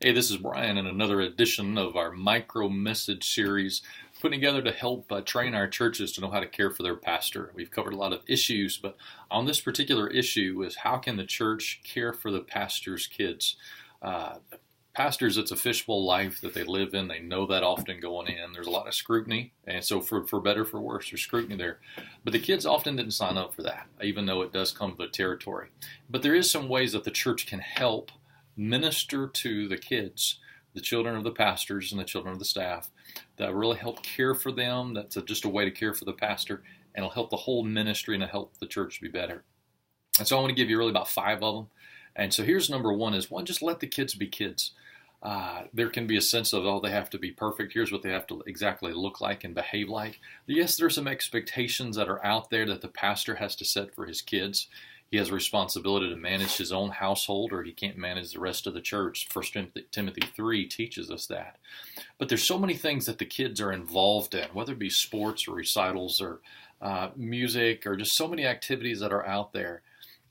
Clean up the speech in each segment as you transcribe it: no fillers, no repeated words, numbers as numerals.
Hey, this is Brian in another edition of our micro message series, putting together to help train our churches to know how to care for their pastor. We've covered a lot of issues, but on this particular issue is how can the church care for the pastor's kids? Uh, Pastors, it's a fishbowl life that they live in. They know that often going in. There's a lot of scrutiny, and so for better for worse, there's scrutiny there. But the kids often didn't sign up for that, even though it does come with the territory. But there is some ways that the church can help minister to the kids, the children of the pastors and the children of the staff, that really help care for them. That's just a way to care for the pastor, and it'll help the whole ministry and it'll help the church be better. And so I want to give you really about 5 of them. And so here's number one is, just let the kids be kids. There can be a sense of, they have to be perfect. Here's what they have to exactly look like and behave like. Yes, there's some expectations that are out there that the pastor has to set for his kids. He has a responsibility to manage his own household, or he can't manage the rest of the church. 1 Timothy 3 teaches us that. But there's so many things that the kids are involved in, whether it be sports or recitals or music or just so many activities that are out there.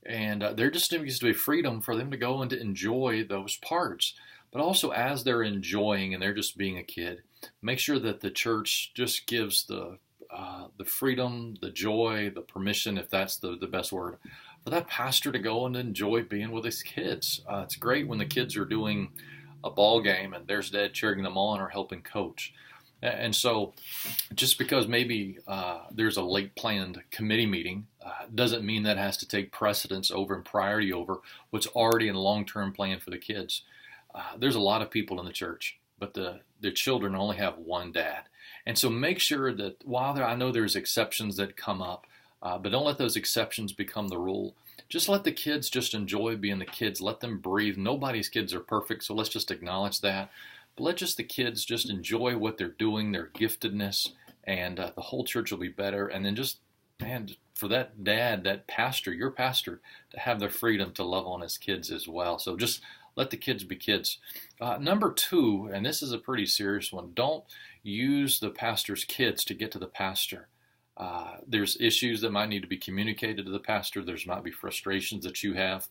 And there just needs to be freedom for them to go and to enjoy those parts. But also as they're enjoying and they're just being a kid, make sure that the church just gives the freedom, the joy, the permission, if that's the best word, for that pastor to go and enjoy being with his kids. It's great when the kids are doing a ball game and there's dad cheering them on or helping coach. And so just because maybe there's a late planned committee meeting doesn't mean that has to take precedence over and priority over what's already in long-term plan for the kids. There's a lot of people in the church, but the children only have one dad. And so make sure that I know there's exceptions that come up, but don't let those exceptions become the rule. Just let the kids just enjoy being the kids. Let them breathe. Nobody's kids are perfect, so let's just acknowledge that. But let just the kids just enjoy what they're doing, their giftedness, and the whole church will be better. And then just, for that dad, that pastor, your pastor, to have the freedom to love on his kids as well. So just let the kids be kids. Number 2, and this is a pretty serious one, don't use the pastor's kids to get to the pastor. There's issues that might need to be communicated to the pastor. There's might be frustrations that you have,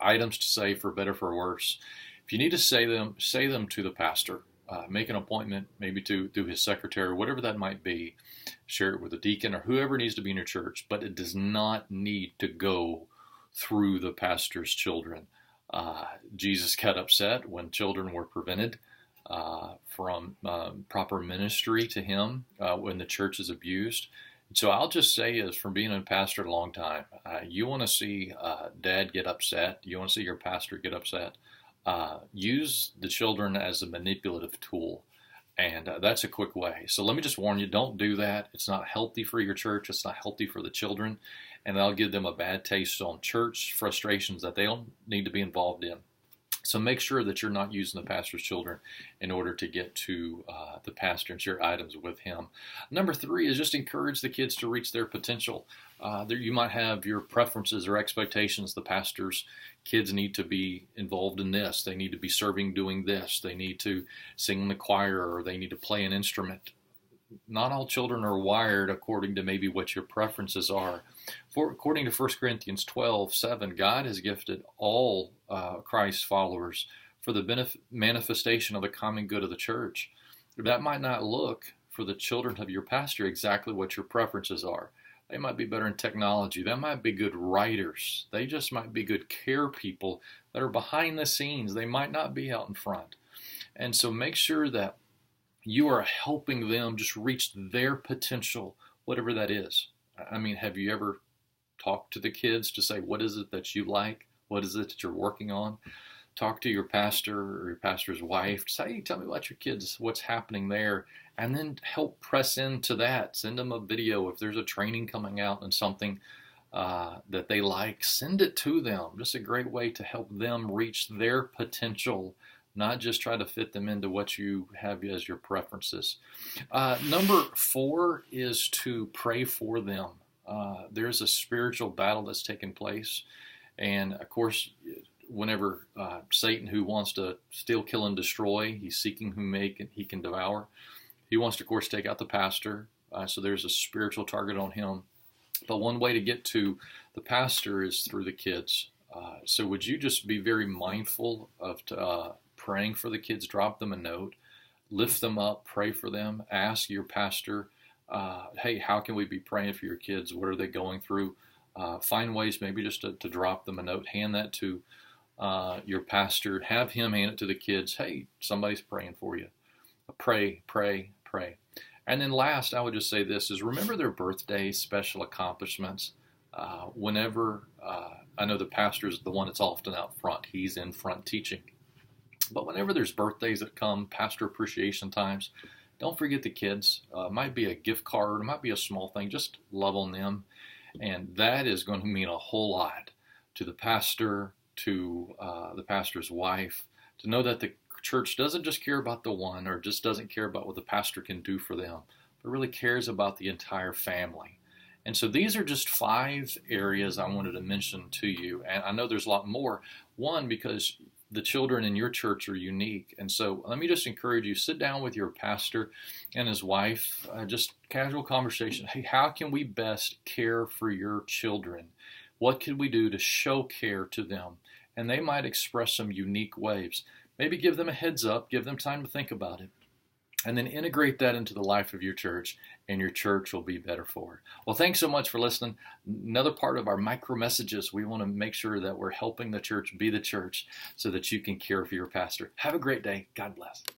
items to say for better for worse. If you need to say them to the pastor. Make an appointment, maybe through his secretary, whatever that might be. Share it with a deacon or whoever needs to be in your church, but it does not need to go through the pastor's children. Jesus got upset when children were prevented from proper ministry to him when the church is abused. So I'll just say, is from being a pastor a long time, you want to see dad get upset, you want to see your pastor get upset, use the children as a manipulative tool. And that's a quick way. So let me just warn you, don't do that. It's not healthy for your church. It's not healthy for the children. And that'll give them a bad taste on church, frustrations that they don't need to be involved in. So make sure that you're not using the pastor's children in order to get to the pastor and share items with him. Number 3 is just encourage the kids to reach their potential. You might have your preferences or expectations. The pastor's kids need to be involved in this. They need to be serving doing this. They need to sing in the choir, or they need to play an instrument. Not all children are wired according to maybe what your preferences are. According to 1 Corinthians 12:7, God has gifted all Christ's followers for the manifestation of the common good of the church. That might not look for the children of your pastor exactly what your preferences are. They might be better in technology. They might be good writers. They just might be good care people that are behind the scenes. They might not be out in front. And so make sure that you are helping them just reach their potential, whatever that is. Have you ever talked to the kids to say, what is it that you like? What is it that you're working on? Talk to your pastor or your pastor's wife. Say, hey, tell me about your kids, what's happening there. And then help press into that. Send them a video. If there's a training coming out and something that they like, send it to them. Just a great way to help them reach their potential, not just try to fit them into what you have as your preferences. Number 4 is to pray for them. There's a spiritual battle that's taking place. And of course, whenever Satan, who wants to steal, kill, and destroy, he's seeking whom he can devour. He wants to, of course, take out the pastor. So there's a spiritual target on him. But one way to get to the pastor is through the kids. So would you just be very mindful of praying for the kids, drop them a note, lift them up, pray for them, ask your pastor, hey, how can we be praying for your kids? What are they going through? Find ways maybe just to drop them a note, hand that to your pastor, have him hand it to the kids. Hey, somebody's praying for you. Pray, pray, pray. And then last, I would just say this is remember their birthdays, special accomplishments. Whenever, I know the pastor is the one that's often out front. He's in front teaching. But whenever there's birthdays that come, pastor appreciation times, don't forget the kids. It might be a gift card. It might be a small thing. Just love on them. And that is going to mean a whole lot to the pastor, to the pastor's wife, to know that the church doesn't just care about the one or just doesn't care about what the pastor can do for them, but really cares about the entire family. And so these are just 5 areas I wanted to mention to you. And I know there's a lot more. One, because the children in your church are unique. And so let me just encourage you, sit down with your pastor and his wife, just casual conversation. Hey, how can we best care for your children? What can we do to show care to them? And they might express some unique ways. Maybe give them a heads up, give them time to think about it, and then integrate that into the life of your church, and your church will be better for it. Well, thanks so much for listening. Another part of our micro messages, we want to make sure that we're helping the church be the church so that you can care for your pastor. Have a great day. God bless.